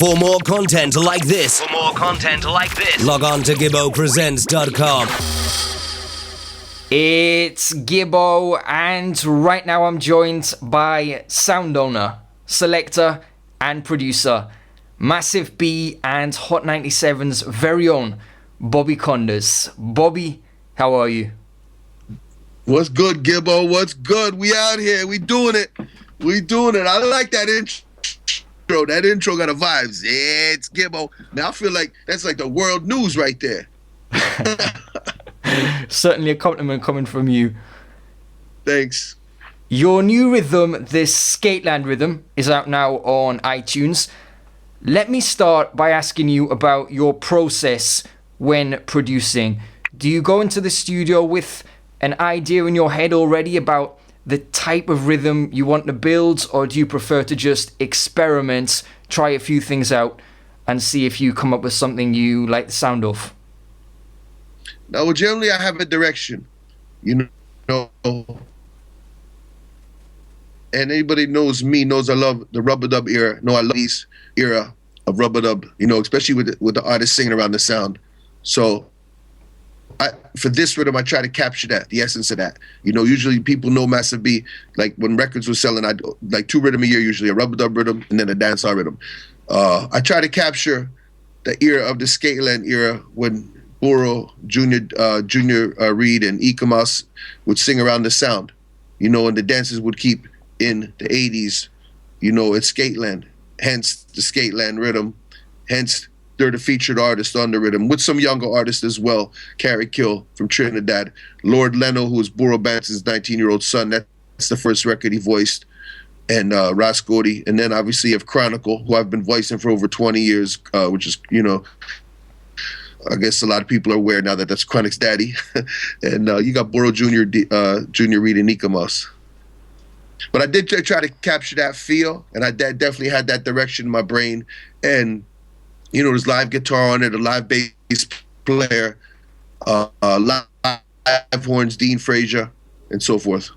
For more content like this, log on to GibboPresents.com. It's Gibbo, and right now I'm joined by sound owner, selector, and producer, Massive B and Hot 97's very own Bobby Konders. Bobby, how are you? What's good, Gibbo? What's good? We out here. We doing it. I like that intro. That intro got a vibes. Yeah, it's Gibbo. Man, I feel like that's like the world news right there. Certainly a compliment coming from you. Thanks. Your new rhythm, this Skateland Riddim, is out now on iTunes. Let me start by asking you about your process when producing. Do you go into the studio with an idea in your head already about the type of rhythm you want to build, or do you prefer to just experiment, try a few things out, and see if you come up with something you like the sound of? Now, well, generally, I have a direction, you know, and anybody knows me knows I love the rubber dub era. No, I love this era of rubber dub, you know, especially with the artists singing around the sound. So for this rhythm, I try to capture that, the essence of that. You know, usually people know Massive B, like when records were selling, I'd like 2 rhythm a year, usually a rubber dub rhythm and then a dancehall rhythm. I try to capture the era of the Skateland era when Boro, Junior Reid, and Ikamas would sing around the sound, you know, and the dancers would keep in the 80s, you know, at Skateland, hence the Skateland Riddim, hence they're the featured artist on the rhythm, with some younger artists as well. Carrie Kill from Trinidad, Lord Leno, who was Boro Banson's 19-year-old son. That's the first record he voiced, and Ross Cody. And then obviously you have Chronicle, who I've been voicing for over 20 years, which is, you know, I guess a lot of people are aware now that that's Chronic's daddy. And you got Boro Junior Reid, and Nika Moss. But I did try to capture that feel, and I definitely had that direction in my brain. And you know, there's live guitar on it, a live bass player, live horns, Dean Frazier, and so forth.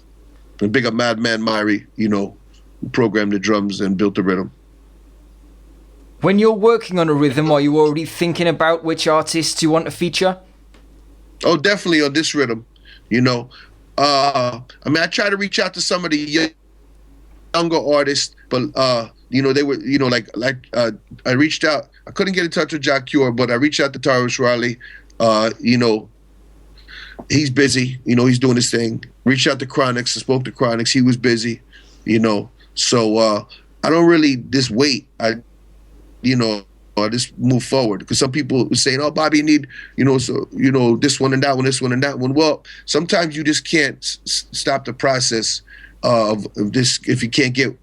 And big up Madman Myrie, you know, who programmed the drums and built the rhythm. When you're working on a rhythm, are you already thinking about which artists you want to feature? Oh, definitely on this rhythm, you know. I mean, I try to reach out to some of the younger artists, but you know, they were, you know, like I reached out. I couldn't get in touch with Jack Cure, but I reached out to Tyrus Riley. You know, he's busy. You know, he's doing his thing. Reached out to Chronix. I spoke to Chronix. He was busy. You know, so I don't really just wait. I just move forward, because some people were saying, "Oh, Bobby, you need, you know, so you know, this one and that one, this one and that one." Well, sometimes you just can't stop the process of this if you can't get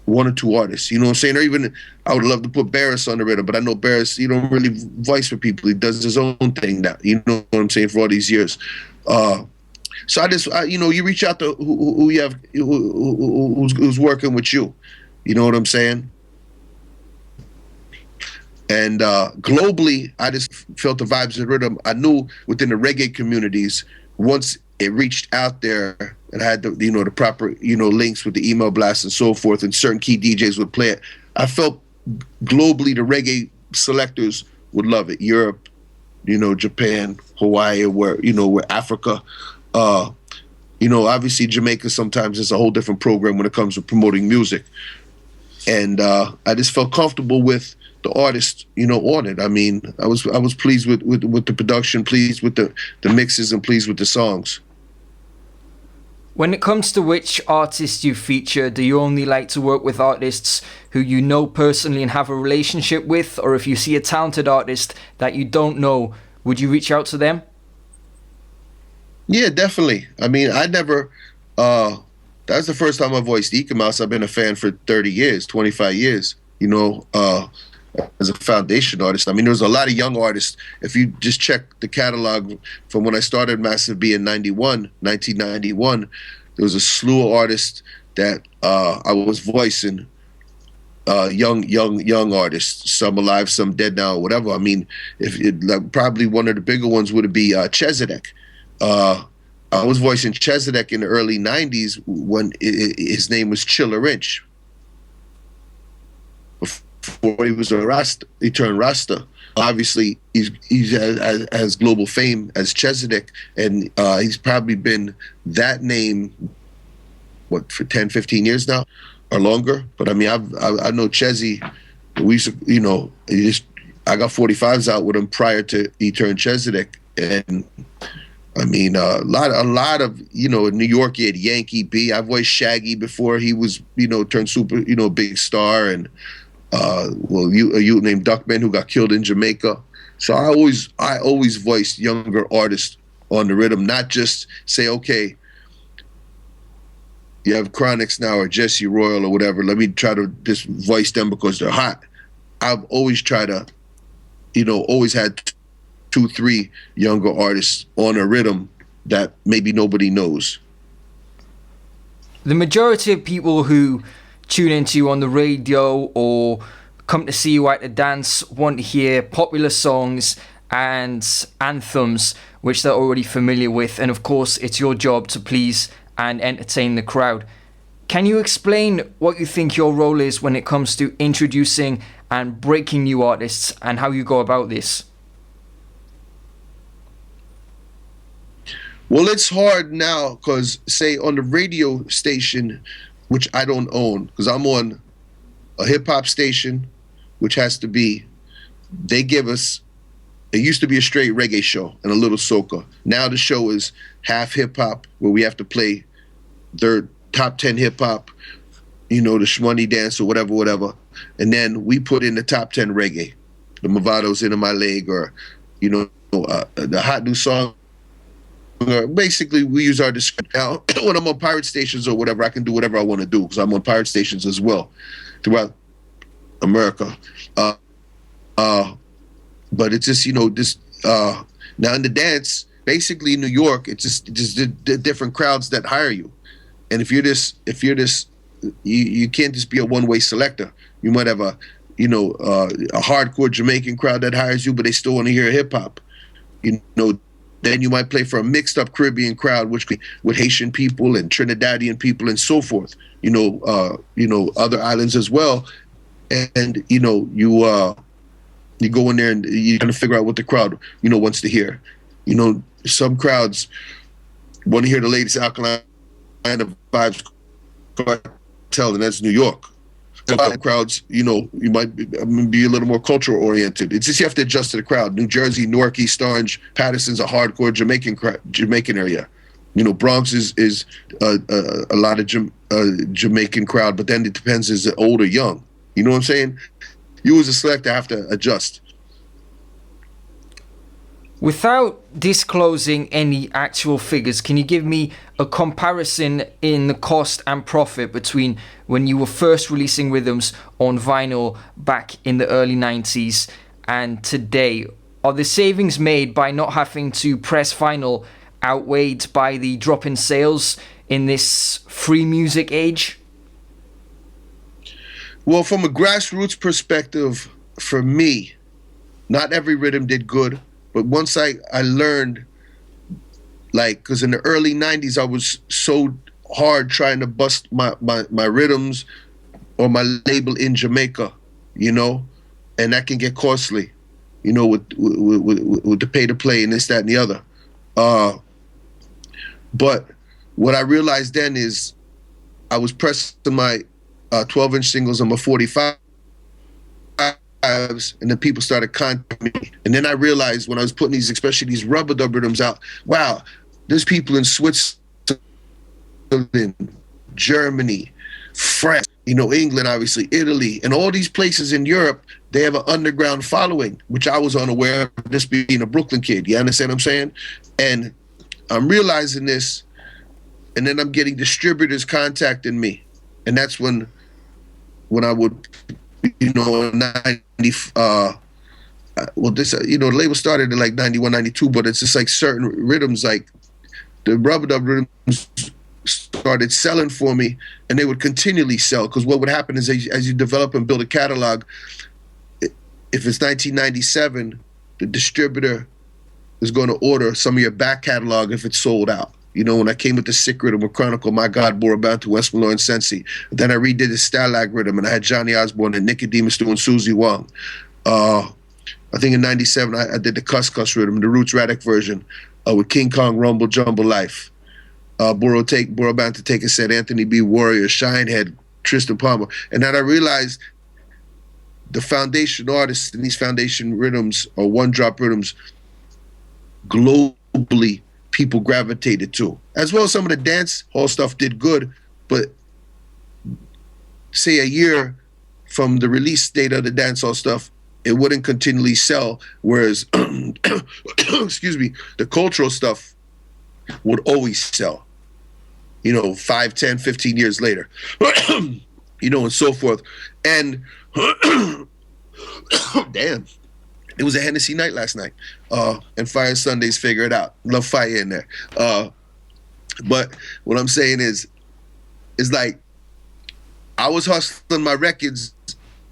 1 or 2 artists, you know what I'm saying? Or even, I would love to put Barris on the rhythm, but I know Barris, you don't really voice for people. He does his own thing now, you know what I'm saying, for all these years. So you know, you reach out to who you have, who's working with you, you know what I'm saying? And globally, I just felt the vibes of the rhythm. I knew within the reggae communities, once it reached out there and had the, you know, the proper, you know, links with the email blasts and so forth, and certain key DJs would play it, I felt globally the reggae selectors would love it. Europe, you know, Japan, Hawaii, where Africa, you know, obviously Jamaica sometimes is a whole different program when it comes to promoting music. And I just felt comfortable with the artist, you know, on it. I mean, I was pleased with the production, pleased with the mixes, and pleased with the songs. When it comes to which artists you feature, do you only like to work with artists who you know personally and have a relationship with? Or if you see a talented artist that you don't know, would you reach out to them? Yeah, definitely. I mean, I never, that's the first time I voiced Ika Mouse. I've been a fan for 30 years, 25 years, you know, as a foundation artist. I mean, there's a lot of young artists. If you just check the catalog from when I started Massive B in 1991, there was a slew of artists that I was voicing, young artists, some alive, some dead now, whatever. I mean, probably one of the bigger ones would be Chesedek. I was voicing Chesedek in the early 90s when his name was Chiller Inch. he was a Rasta. He turned Rasta. Obviously, he's has global fame as Chesedek, and he's probably been that name, for 10, 15 years now, or longer. But I mean, I know Chezzy. We used to, I got 45s out with him prior to he turned Chesedek, and I mean, a lot of, in New York, you had Yankee B. I voiced Shaggy before he was, turned super, big star, and you named Duckman who got killed in Jamaica. So I always voiced younger artists on the rhythm, not just say, okay, you have Chronics now or Jesse Royal or whatever, let me try to just voice them because they're hot. I've always tried to, always had 2, 3 younger artists on a rhythm that maybe nobody knows. The majority of people who tune into you on the radio or come to see you at a dance want to hear popular songs and anthems which they're already familiar with, and of course it's your job to please and entertain the crowd. Can you explain what you think your role is when it comes to introducing and breaking new artists and how you go about this? Well, it's hard now because, say, on the radio station, which I don't own, because I'm on a hip-hop station, which has to be, they give us, it used to be a straight reggae show and a little soca. Now the show is half hip-hop, where we have to play their top 10 hip-hop, the shmoney dance or whatever. And then we put in the top 10 reggae, the Movado's Into My Leg, or, the hot new song. Basically, we use our discretion. Now, when I'm on pirate stations or whatever, I can do whatever I want to do because I'm on pirate stations as well throughout America. But it's just, now in the dance, basically in New York, it's just the different crowds that hire you. And if you're this, you can't just be a one-way selector. You might have a hardcore Jamaican crowd that hires you, but they still want to hear hip hop. Then you might play for a mixed up Caribbean crowd, which with Haitian people and Trinidadian people and so forth. Other islands as well. And you go in there and you kind of figure out what the crowd wants to hear. Some crowds want to hear the latest Alkaline Vibes Cartel, and that's New York. Some crowds, you might be a little more cultural oriented. It's just you have to adjust to the crowd. New Jersey, Newark, East Orange, Patterson's a hardcore Jamaican area. Bronx is a lot of Jamaican crowd, but then it depends, is it old or young? You know what I'm saying? You as a selector have to adjust. Without disclosing any actual figures, can you give me a comparison in the cost and profit between when you were first releasing rhythms on vinyl back in the early 90s and today? Are the savings made by not having to press vinyl outweighed by the drop in sales in this free music age? Well, from a grassroots perspective, for me, not every rhythm did good. But once I learned, because in the early 90s, I was so hard trying to bust my rhythms or my label in Jamaica, and that can get costly, with the pay to play and this, that, and the other. But what I realized then is I was pressing my 12-inch singles on my 45. And then people started contacting me. And then I realized when I was putting especially these rubber dub rhythms out, wow, there's people in Switzerland, Germany, France, England, obviously, Italy, and all these places in Europe, they have an underground following, which I was unaware of, this being a Brooklyn kid. You understand what I'm saying? And I'm realizing this, and then I'm getting distributors contacting me. And that's when I would, 90, the label started in like 91, 92, but it's just like certain rhythms, like the rubber dub rhythms started selling for me, and they would continually sell, because what would happen is as you develop and build a catalog, if it's 1997, the distributor is going to order some of your back catalog if it's sold out. You know, when I came with the Sick Rhythm with Chronicle, My God, Borobantu, West Malone, and Sensi. Then I redid the Stalag Rhythm, and I had Johnny Osborne and Nicodemus doing Susie Wong. I think in '97 I did the Cuss Cuss Rhythm, the Roots Radic version with King Kong, Rumble, Jumble Life. Borobantu Take a Set, Anthony B. Warrior, Shinehead, Tristan Palmer. And then I realized the foundation artists in these foundation rhythms or one-drop rhythms globally people gravitated to. As well as some of the dance hall stuff did good, but say a year from the release date of the dance hall stuff, it wouldn't continually sell, whereas, excuse me, the cultural stuff would always sell, you know, 5, 10, 15 years later, you know, and so forth. And damn, it was a Hennessy night last night, and Fire Sundays figure it out. Love fire in there. But what I'm saying is like, I was hustling my records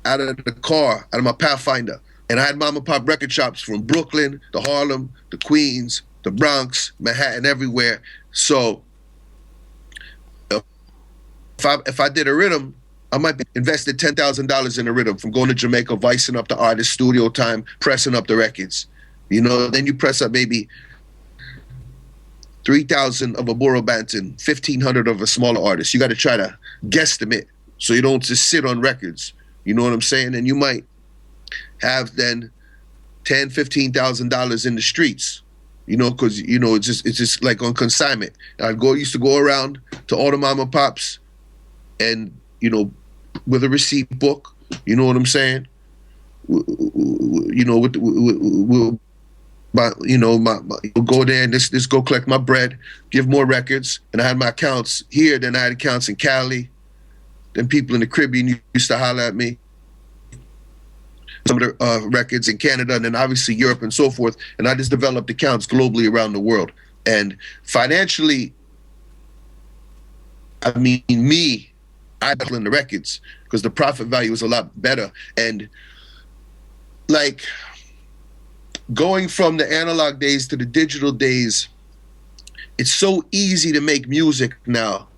out of the car, out of my Pathfinder. And I had mom and pop record shops from Brooklyn to Harlem to Queens to Bronx, Manhattan, everywhere. So if I did a rhythm, I might be invested $10,000 in a rhythm, from going to Jamaica, vicing up the artist, studio time, pressing up the records. You know, then you press up maybe 3,000 of a Borobantu, 1,500 of a smaller artist. You got to try to guesstimate so you don't just sit on records. You know what I'm saying? And you might have then $10,000, $15,000 in the streets. You know, because you know it's just like on consignment. Used to go around to all the mom and pops, and you know, with a receipt book. You know what I'm saying? You know, we'll go there and just go collect my bread, give more records, and I had my accounts here. Then I had accounts in Cali. Then people in the Caribbean used to holler at me. Some of the records in Canada, and then obviously Europe and so forth. And I just developed accounts globally around the world. And financially, I mean, I battle in the records because the profit value is a lot better. And like going from the analog days to the digital days, it's so easy to make music now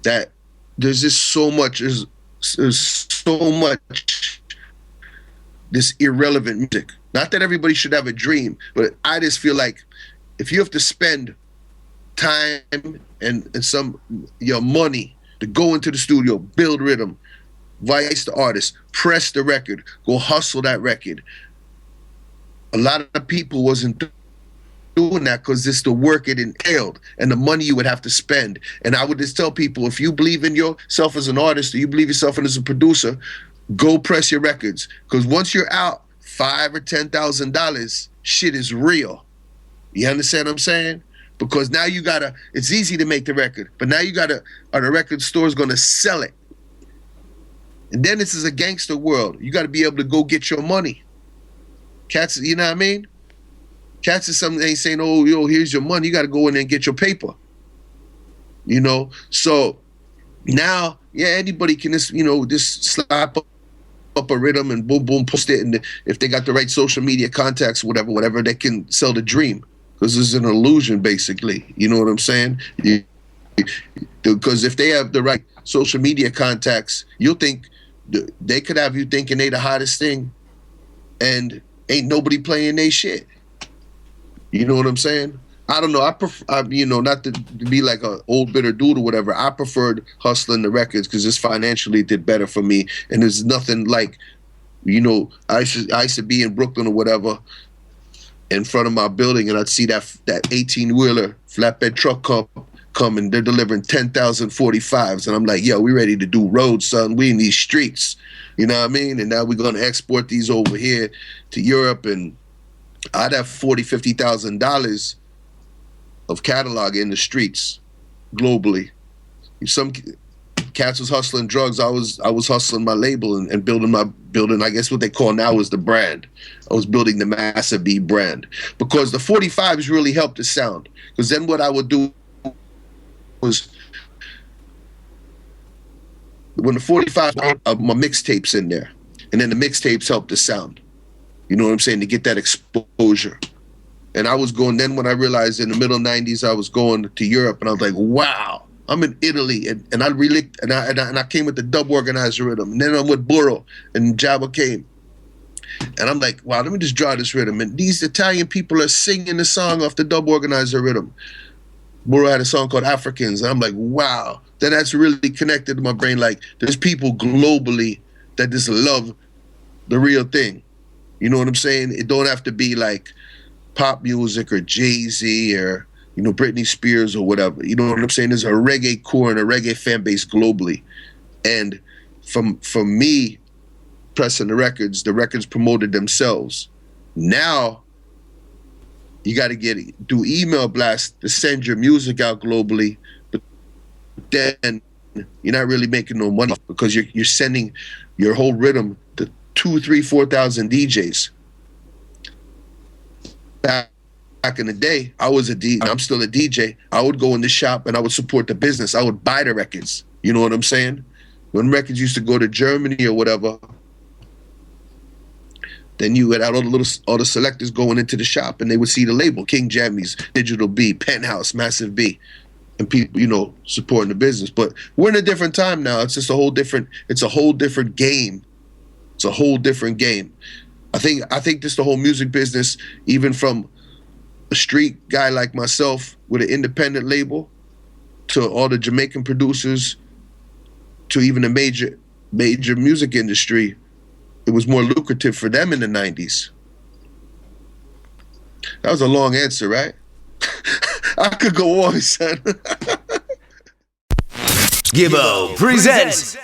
that there's just so much, there's so much this irrelevant music. Not that everybody should have a dream, but I just feel like if you have to spend time and some your money to go into the studio, build rhythm, vice the artist, press the record, go hustle that record. A lot of people wasn't doing that because it's the work it entailed and the money you would have to spend. And I would just tell people, if you believe in yourself as an artist or you believe yourself as a producer, go press your records. Because once you're out $5,000 or $10,000, shit is real. You understand what I'm saying? Because now you gotta, it's easy to make the record, but now you gotta, are the record stores gonna sell it? And then this is a gangster world. You gotta be able to go get your money. Cats, you know what I mean? Cats is something ain't saying, oh, yo, here's your money. You gotta go in there and get your paper. You know? So now, yeah, anybody can just, you know, just slap up a rhythm and boom, boom, post it. And if they got the right social media contacts, whatever, they can sell the dream. Because it's an illusion, basically. You know what I'm saying? Because if they have the right social media contacts, you'll think they could have you thinking they the hottest thing, and ain't nobody playing they shit. You know what I'm saying? I don't know. I prefer, you know, not to be like an old bitter dude or whatever. I preferred hustling the records because this financially did better for me. And there's nothing like, you know, I used to be in Brooklyn or whatever, in front of my building, and I'd see that 18-wheeler flatbed truck coming. They're delivering 10,000 45s, and I'm like, yo, we ready to do roads, son. We in these streets, you know what I mean? And now we're gonna export these over here to Europe, and I'd have $40,000, $50,000 of catalog in the streets globally. Some cats was hustling drugs. I was hustling my label and building, I guess what they call now is the brand. I was building the Massive B brand because the 45s really helped the sound. Because then what I would do was, when the 45s, my mixtapes in there, and then the mixtapes helped the sound. You know what I'm saying? To get that exposure. And I was going, then when I realized in the middle 90s, I was going to Europe, and I was like, wow, I'm in Italy. And I really, and I came with the dub organizer rhythm. And then I'm with Burro, and Jabba came. And I'm like, wow, let me just draw this rhythm. And these Italian people are singing the song off the dub organizer rhythm. Burro had a song called Africans. And I'm like, wow. Then that's really connected to my brain. Like, there's people globally that just love the real thing. You know what I'm saying? It don't have to be like pop music or Jay-Z or, you know, Britney Spears or whatever. You know what I'm saying? There's a reggae core and a reggae fan base globally. And from me pressing the records promoted themselves. Now you got to do email blasts to send your music out globally, but then you're not really making no money because you're sending your whole rhythm to 2,000, 3,000, 4,000 DJs. Back in the day, I was a DJ. I'm still a DJ. I would go in the shop and I would support the business. I would buy the records. You know what I'm saying? When records used to go to Germany or whatever, then you had all the selectors going into the shop, and they would see the label, King Jammies, Digital B, Penthouse, Massive B, and people, you know, supporting the business. But we're in a different time now. It's just a whole different game. It's a whole different game. I think this the whole music business, even from a street guy like myself with an independent label to all the Jamaican producers to even the major music industry, it was more lucrative for them in the 90s. That was a long answer, right? I could go on, son. Gibbo presents